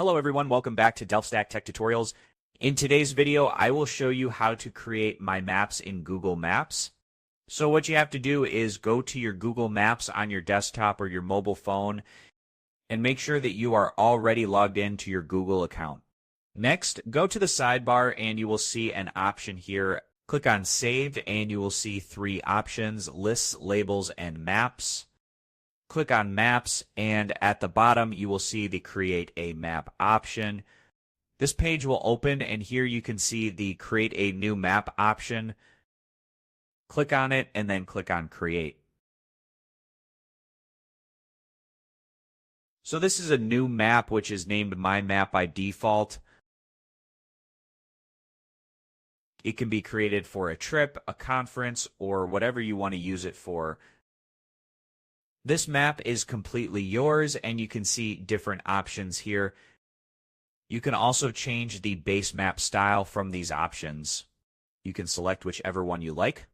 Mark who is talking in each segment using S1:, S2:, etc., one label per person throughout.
S1: Hello everyone, welcome back to DelphStack Tech Tutorials. In today's video, I will show you how to create my maps in Google Maps. So what you have to do is go to your Google Maps on your desktop or your mobile phone and make sure that you are already logged into your Google account. Next, go to the sidebar and you will see an option here. Click on Save and you will see three options: Lists, Labels, and Maps. Click on Maps, and at the bottom you will see the Create a Map option. This page will open, and here you can see the Create a New Map option. Click on it, and then click on Create. So this is a new map, which is named My Map by default. It can be created for a trip, a conference, or whatever you want to use it for. This map is completely yours, and you can see different options here. You can also change the base map style from these options. You can select whichever one you like.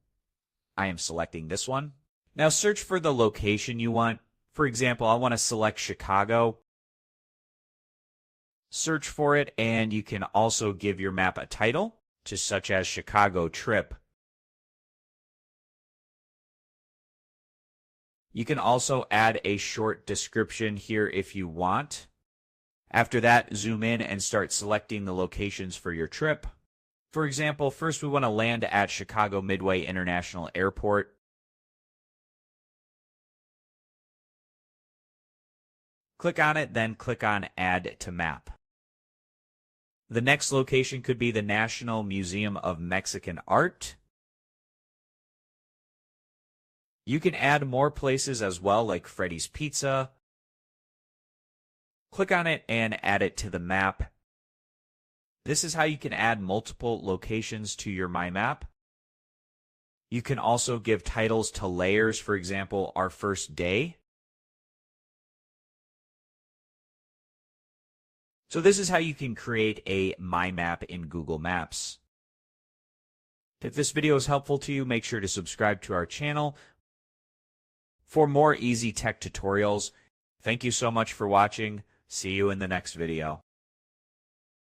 S1: I am selecting this one. Now search for the location you want. For example, I want to select Chicago. Search for it, and you can also give your map a title, such as Chicago Trip. You can also add a short description here if you want. After that, zoom in and start selecting the locations for your trip. For example, first we want to land at Chicago Midway International Airport. Click on it, then click on Add to Map. The next location could be the National Museum of Mexican Art. You can add more places as well, like Freddy's Pizza. Click on it and add it to the map. This is how you can add multiple locations to your My Map. You can also give titles to layers, for example, Our First Day. So this is how you can create a My Map in Google Maps. If this video is helpful to you, make sure to subscribe to our channel for more easy tech tutorials. Thank you so much for watching. See you in the next video.